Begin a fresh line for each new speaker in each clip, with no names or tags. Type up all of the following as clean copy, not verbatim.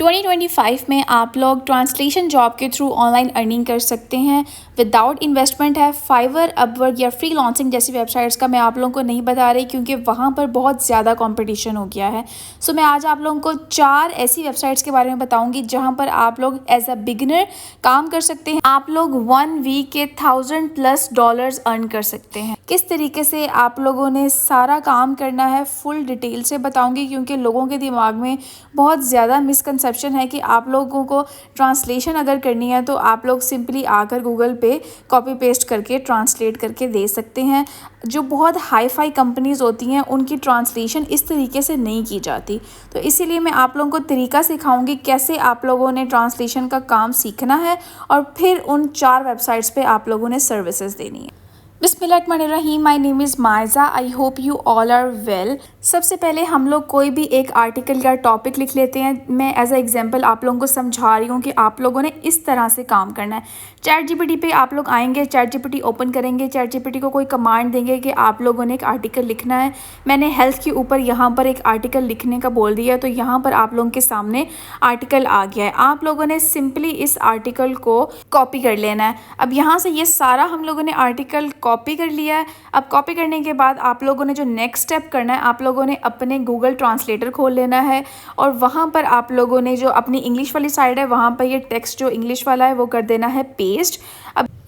2025 में आप लोग ट्रांसलेशन जॉब के थ्रू ऑनलाइन अर्निंग कर सकते हैं विदाउट इन्वेस्टमेंट है। फाइवर, अपवर्क या फ्रीलांसिंग जैसी वेबसाइट्स का मैं आप लोगों को नहीं बता रही क्योंकि वहाँ पर बहुत ज़्यादा कंपटीशन हो गया है। सो मैं आज आप लोगों को 4 ऐसी वेबसाइट्स के बारे में बताऊंगी जहाँ पर आप लोग एज अ बिगिनर काम कर सकते हैं। आप लोग 1 वीक के $1000+ अर्न कर सकते हैं। किस तरीके से आप लोगों ने सारा काम करना है फुल डिटेल से बताऊंगी क्योंकि लोगों के दिमाग में बहुत ज़्यादा मिसकंसेप्शन है कि आप लोगों को ट्रांसलेशन अगर करनी है तो आप लोग सिंपली आकर गूगल पे कॉपी पेस्ट करके ट्रांसलेट करके दे सकते हैं। जो बहुत हाई फाई कंपनीज़ होती हैं उनकी ट्रांसलेशन इस तरीके से नहीं की जाती, तो इसीलिए मैं आप लोगों को तरीका सिखाऊंगी कैसे आप लोगों ने ट्रांसलेशन का काम सीखना है और फिर उन 4 वेबसाइट्स पे आप लोगों ने सर्विसेज देनी है। बिस्मिल्लाहिर्रहमानिर्रहीम, my name is Maiza, I hope you all are well. सबसे पहले हम लोग कोई भी एक आर्टिकल या टॉपिक लिख लेते हैं। मैं एज अ एग्जांपल आप लोगों को समझा रही हूँ कि आप लोगों ने इस तरह से काम करना है। चैट जीपीटी पे आप लोग आएंगे, चैट जीपीटी ओपन करेंगे, चैट जीपीटी को कोई कमांड देंगे कि आप लोगों ने एक आर्टिकल लिखना है। मैंने हेल्थ के ऊपर यहाँ पर एक आर्टिकल लिखने का बोल दिया, तो यहाँ पर आप लोगों के सामने आर्टिकल आ गया है। आप लोगों ने सिंपली इस आर्टिकल को कॉपी कर लेना है। अब यहाँ से ये सारा हम लोगों ने आर्टिकल कॉपी कर लिया है। अब कॉपी करने के बाद आप लोगों ने जो नेक्स्ट स्टेप करना है, आप लोगों ने अपने गूगल ट्रांसलेटर खोल लेना है और वहाँ पर आप लोगों ने जो अपनी इंग्लिश वाली साइड है वहाँ पर ये टेक्स्ट जो इंग्लिश वाला है वो कर देना है पेस्ट।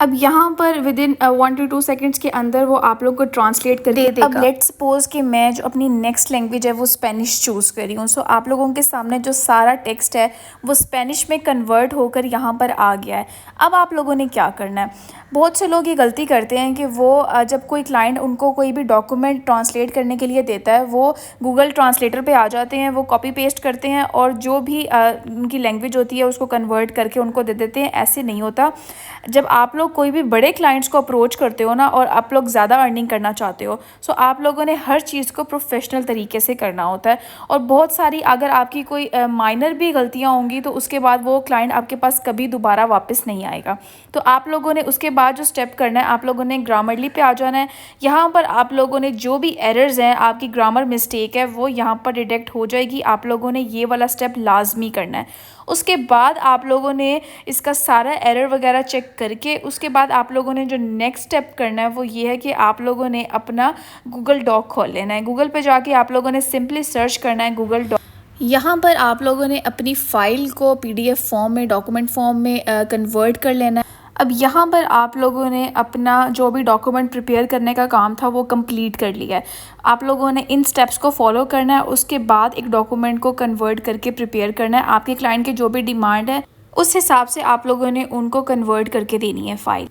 अब यहाँ पर विद इन 1 to 2 सेकेंड्स के अंदर वो आप लोग को ट्रांसलेट कर दे देगा। अब लेट्स सपोज कि मैं जो अपनी नेक्स्ट लैंग्वेज है वो स्पेनिश चूज़ करी हूँ। सो आप लोगों के सामने जो सारा टेक्स्ट है वो स्पेनिश में कन्वर्ट होकर यहाँ पर आ गया है। अब आप लोगों ने क्या करना है, बहुत से लोग ये गलती करते हैं कि वो जब कोई क्लाइंट उनको कोई भी डॉक्यूमेंट ट्रांसलेट करने के लिए देता है वो गूगल ट्रांसलेटर पे आ जाते हैं, वो कॉपी पेस्ट करते हैं और जो भी उनकी लैंग्वेज होती है उसको कन्वर्ट करके उनको दे देते हैं। ऐसे नहीं होता। जब आप लोग कोई भी बड़े क्लाइंट्स को अप्रोच करते हो ना और आप लोग ज़्यादा अर्निंग करना चाहते हो, सो आप लोगों ने हर चीज़ को प्रोफेशनल तरीके से करना होता है। और बहुत सारी अगर आपकी कोई माइनर भी गलतियाँ होंगी तो उसके बाद वो क्लाइंट आपके पास कभी दोबारा वापस नहीं आएगा। तो आप लोगों ने उसके बाद जो स्टेप करना है, आप लोगों ने ग्रामरली पे आ जाना है। यहाँ पर आप लोगों ने जो भी एरर्स हैं, आपकी ग्रामर मिस्टेक है वो यहाँ पर डिटेक्ट हो जाएगी। आप लोगों ने ये वाला स्टेप लाजमी करना है। उसके बाद आप लोगों ने इसका सारा एरर वगैरह चेक करके उसके बाद आप लोगों ने जो नेक्स्ट स्टेप करना है वो ये है कि आप लोगों ने अपना गूगल डॉक खोल लेना है। गूगल पे जाके आप लोगों ने सिंपली सर्च करना है गूगल डॉक। यहाँ पर आप लोगों ने अपनी फ़ाइल को पीडीएफ फॉर्म में, डॉक्यूमेंट फॉर्म में कन्वर्ट कर लेना है। अब यहाँ पर आप लोगों ने अपना जो भी डॉक्यूमेंट प्रिपेयर करने का काम था वो कंप्लीट कर लिया है। आप लोगों ने इन स्टेप्स को फॉलो करना है। उसके बाद एक डॉक्यूमेंट को कन्वर्ट करके प्रिपेयर करना है। आपके क्लाइंट की जो भी डिमांड है उस हिसाब से आप लोगों ने उनको कन्वर्ट करके देनी है फ़ाइल।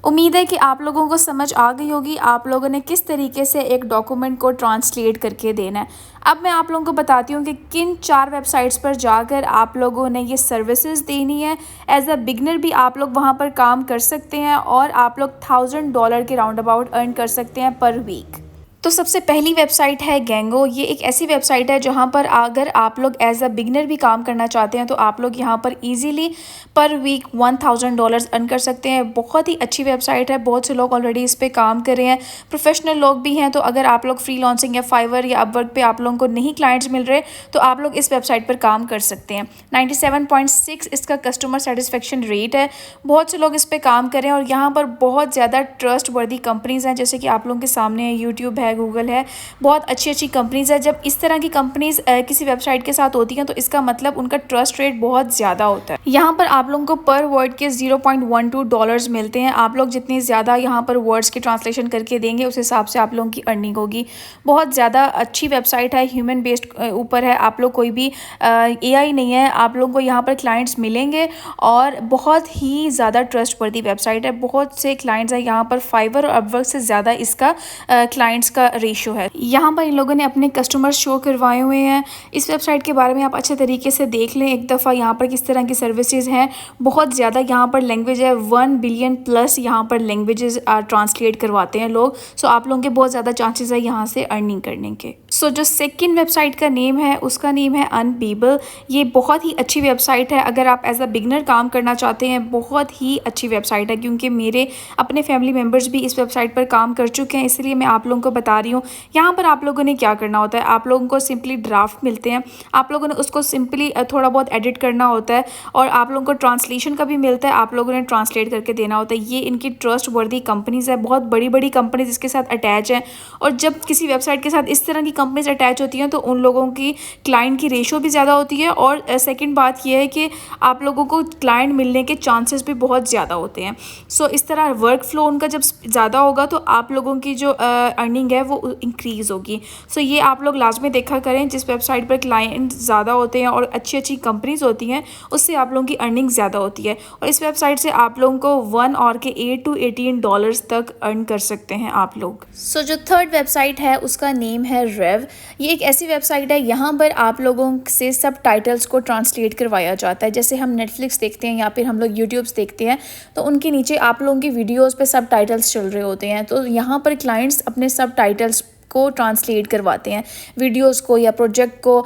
उम्मीद है कि आप लोगों को समझ आ गई होगी आप लोगों ने किस तरीके से एक डॉक्यूमेंट को ट्रांसलेट करके देना है। अब मैं आप लोगों को बताती हूँ कि किन 4 वेबसाइट्स पर जाकर आप लोगों ने ये सर्विसेज देनी है। एज अ बिगनर भी आप लोग वहाँ पर काम कर सकते हैं और आप लोग $1000 के राउंड अबाउट अर्न कर सकते हैं पर वीक। तो सबसे पहली वेबसाइट है गैंगो। ये एक ऐसी वेबसाइट है जहाँ पर अगर आप लोग एज अ बिगनर भी काम करना चाहते हैं तो आप लोग यहाँ पर इजीली पर वीक $1000 अर्न कर सकते हैं। बहुत ही अच्छी वेबसाइट है, बहुत से लोग ऑलरेडी इस पे काम कर रहे हैं, प्रोफेशनल लोग भी हैं। तो अगर आप लोग फ्रीलांसिंग या फाइवर या अपवर्क पे आप लोगों को नहीं क्लाइंट्स मिल रहे तो आप लोग इस वेबसाइट पर काम कर सकते हैं। 97.6 इसका कस्टमर सेटिस्फेक्शन रेट है। बहुत से लोग इस पर काम कर रहे हैं और यहाँ पर बहुत ज़्यादा ट्रस्ट वर्दी कंपनीज़ हैं, जैसे कि आप लोगों के सामने यूट्यूब है, गूगल है, बहुत अच्छी अच्छी कंपनीज़ है। जब इस तरह की कंपनीज़ किसी वेबसाइट के साथ होती हैं तो इसका मतलब उनका ट्रस्ट रेट बहुत ज़्यादा होता है। यहाँ पर आप लोगों को पर वर्ड के $0.12 मिलते हैं। आप लोग जितनी ज़्यादा यहाँ पर वर्ड्स की ट्रांसलेशन करके देंगे उस हिसाब से आप लोगों की अर्निंग होगी। बहुत ज़्यादा अच्छी वेबसाइट है, ह्यूमन बेस्ड ऊपर है। आप लोग कोई भी AI नहीं है, आप लोगों को यहाँ पर क्लाइंट्स मिलेंगे और बहुत ही ज़्यादा ट्रस्टवर्दी वेबसाइट है। बहुत से क्लाइंट्स हैं यहाँ पर, फाइवर और अपवर्क से ज़्यादा इसका क्लाइंट्स का रेशो है। यहाँ पर इन लोगों ने अपने कस्टमर शो करवाए हुए हैं। इस वेबसाइट के बारे में आप अच्छे तरीके से देख लें एक दफ़ा, यहाँ पर किस तरह की सर्विसेज हैं। बहुत ज़्यादा यहाँ पर लैंग्वेज है, 1 बिलियन+ यहाँ पर लैंग्वेजेस ट्रांसलेट करवाते हैं लोग। सो आप लोगों के बहुत ज़्यादा चांसेस है यहाँ से अर्निंग करने के। सो जो सेकंड वेबसाइट का नेम है उसका नेम है अनबीबल। ये बहुत ही अच्छी वेबसाइट है, अगर आप एज अ बिगनर काम करना चाहते हैं बहुत ही अच्छी वेबसाइट है, क्योंकि मेरे अपने फैमिली मेम्बर्स भी इस वेबसाइट पर काम कर चुके हैं, इसलिए मैं आप लोगों को बता रही हूँ। यहाँ पर आप लोगों ने क्या करना होता है, आप लोगों को सिंपली ड्राफ्ट मिलते हैं, आप लोगों ने उसको सिंपली थोड़ा बहुत एडिट करना होता है, और आप लोगों को ट्रांसलेशन का भी मिलता है, आप लोगों ने ट्रांसलेट करके देना होता है। ये इनकी ट्रस्ट वर्दी कंपनीज़ है, बहुत बड़ी बड़ी कंपनीज इसके साथ अटैच हैं, और जब किसी वेबसाइट के साथ इस तरह की कंपनीज अटैच होती हैं तो उन लोगों की क्लाइंट की रेशो भी ज़्यादा होती है, और सेकंड बात यह है कि आप लोगों को क्लाइंट मिलने के चांसेस भी बहुत ज़्यादा होते हैं। सो इस तरह वर्क फ्लो उनका जब ज़्यादा होगा तो आप लोगों की जो अर्निंग है वो इंक्रीज़ होगी। सो ये आप लोग लाजमी देखा करें, जिस वेबसाइट पर क्लाइंट ज़्यादा होते हैं और अच्छी अच्छी कंपनीज होती हैं उससे आप लोगों की अर्निंग ज़्यादा होती है, और इस वेबसाइट से आप लोगों को 1 आवर के $8 to 18 तक अर्न कर सकते हैं आप लोग। सो जो थर्ड वेबसाइट है उसका नेम है रेव। ये एक ऐसी वेबसाइट है, यहाँ पर आप लोगों से सब टाइटल्स को ट्रांसलेट करवाया जाता है। जैसे हम नेटफ्लिक्स देखते हैं या फिर हम लोग यूट्यूब्स देखते हैं तो उनके नीचे आप लोगों की वीडियोस पे सब टाइटल्स चल रहे होते हैं, तो यहाँ पर क्लाइंट्स अपने सब टाइटल्स को ट्रांसलेट करवाते हैं, वीडियोस को या प्रोजेक्ट को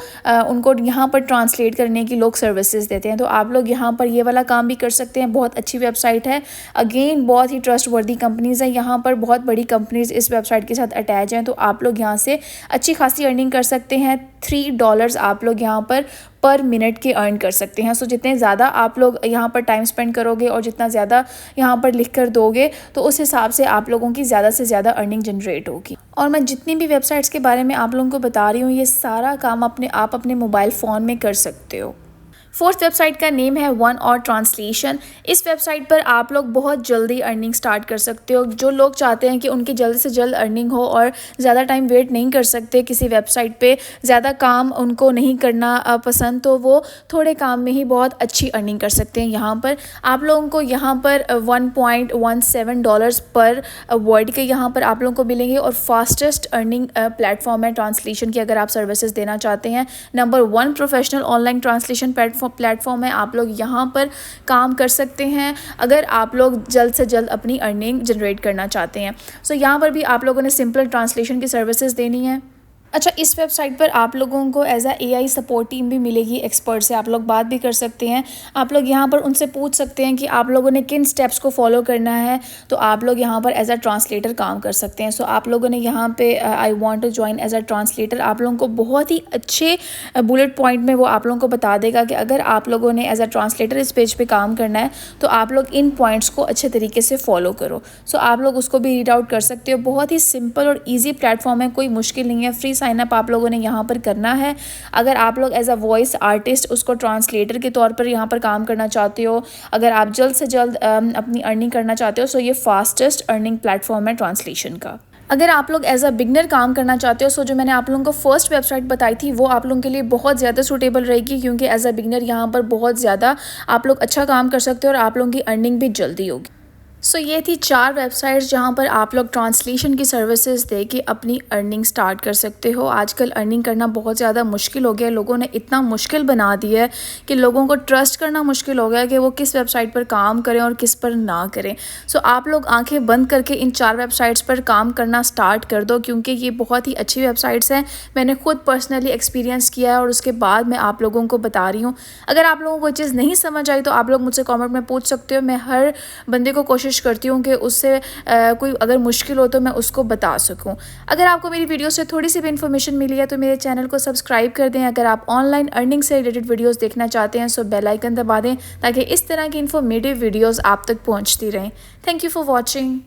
उनको यहाँ पर ट्रांसलेट करने की लोग सर्विसेज देते हैं। तो आप लोग यहाँ पर ये वाला काम भी कर सकते हैं। बहुत अच्छी वेबसाइट है, अगेन बहुत ही ट्रस्टवर्दी कंपनीज़ है, यहाँ पर बहुत बड़ी कंपनीज इस वेबसाइट के साथ अटैच हैं, तो आप लोग यहाँ से अच्छी खासी अर्निंग कर सकते हैं। $3 आप लोग यहाँ पर मिनट के अर्न कर सकते हैं। सो जितने ज़्यादा आप लोग यहाँ पर टाइम स्पेंड करोगे और जितना ज़्यादा यहाँ पर लिख कर दोगे तो उस हिसाब से आप लोगों की ज़्यादा से ज़्यादा अर्निंग जनरेट होगी। और मैं जितनी भी वेबसाइट्स के बारे में आप लोगों को बता रही हूँ ये सारा काम आप अपने मोबाइल फ़ोन में कर सकते हो। फोर्थ वेबसाइट का नेम है वन और ट्रांसलेशन। इस वेबसाइट पर आप लोग बहुत जल्दी अर्निंग स्टार्ट कर सकते हो। जो लोग चाहते हैं कि उनकी जल्द से जल्द अर्निंग हो और ज़्यादा टाइम वेट नहीं कर सकते किसी वेबसाइट पे, ज़्यादा काम उनको नहीं करना पसंद, तो वो थोड़े काम में ही बहुत अच्छी अर्निंग कर सकते हैं। यहाँ पर आप लोगों को यहाँ पर $1.17 पर वर्ड के यहाँ पर आप लोगों को मिलेंगे, और फास्टेस्ट अर्निंग प्लेटफॉर्म है ट्रांसलेशन की अगर आप सर्विसेज देना चाहते हैं। Number 1 professional online translation platform है, आप लोग यहाँ पर काम कर सकते हैं अगर आप लोग जल्द से जल्द अपनी अर्निंग जनरेट करना चाहते हैं। सो यहाँ पर भी आप लोगों ने सिंपल ट्रांसलेशन की सर्विसेज देनी है। अच्छा, इस वेबसाइट पर आप लोगों को as a AI support team भी मिलेगी, एक्सपर्ट से आप लोग बात भी कर सकते हैं। आप लोग यहाँ पर उनसे पूछ सकते हैं कि आप लोगों ने किन स्टेप्स को फॉलो करना है, तो आप लोग यहाँ पर एज अ ट्रांसलेटर काम कर सकते हैं। सो आप लोगों ने यहाँ पे I want to join as a translator, आप लोगों को बहुत ही अच्छे बुलेट पॉइंट में वो आप लोगों को बता देगा कि अगर आप लोगों ने एज अ ट्रांसलेटर इस पेज पर काम करना है तो आप लोग इन पॉइंट्स को अच्छे तरीके से फॉलो करो। सो आप लोग उसको भी रीड आउट कर सकते हो। बहुत ही सिंपल और ईजी प्लेटफॉर्म है, कोई मुश्किल नहीं है। फ्री साइन अप आप लोगों ने यहाँ पर करना है। अगर आप लोग एज अ वॉइस आर्टिस्ट उसको ट्रांसलेटर के तौर पर यहाँ पर काम करना चाहते हो, अगर आप जल्द से जल्द अपनी अर्निंग करना चाहते हो, सो ये फास्टेस्ट अर्निंग प्लेटफॉर्म है ट्रांसलेशन का। अगर आप लोग एज अ बिगनर काम करना चाहते हो, सो जो मैंने आप लोगों को फर्स्ट वेबसाइट बताई थी वो आप लोगों के लिए बहुत ज़्यादा सूटेबल रहेगी, क्योंकि एज अ बिगनर यहाँ पर बहुत ज़्यादा आप लोग अच्छा काम कर सकते हो और आप लोगों की अर्निंग भी जल्दी होगी। सो ये थी 4 वेबसाइट्स जहाँ पर आप लोग ट्रांसलेशन की सर्विसेज दे के अपनी अर्निंग स्टार्ट कर सकते हो। आजकल अर्निंग करना बहुत ज़्यादा मुश्किल हो गया है, लोगों ने इतना मुश्किल बना दिया है कि लोगों को ट्रस्ट करना मुश्किल हो गया है कि वो किस वेबसाइट पर काम करें और किस पर ना करें। सो आप लोग आंखें बंद करके इन 4 वेबसाइट्स पर काम करना स्टार्ट कर दो, क्योंकि ये बहुत ही अच्छी वेबसाइट्स हैं। मैंने खुद पर्सनली एक्सपीरियंस किया है और उसके बाद मैं आप लोगों को बता रही हूँ। अगर आप लोगों को कोई चीज़ नहीं समझ आई तो आप लोग मुझसे कॉमेंट में पूछ सकते हो। मैं हर बंदे को कोशिश करती हूँ कि उससे कोई अगर मुश्किल हो तो मैं उसको बता सकूँ। अगर आपको मेरी वीडियो से थोड़ी सी भी इन्फॉर्मेशन मिली है तो मेरे चैनल को सब्सक्राइब कर दें। अगर आप ऑनलाइन अर्निंग से रिलेटेड वीडियोस देखना चाहते हैं सो बेल आइकन दबा दें ताकि इस तरह की इन्फॉर्मेटिव वीडियोस आप तक पहुँचती रहें। Thank you for watching.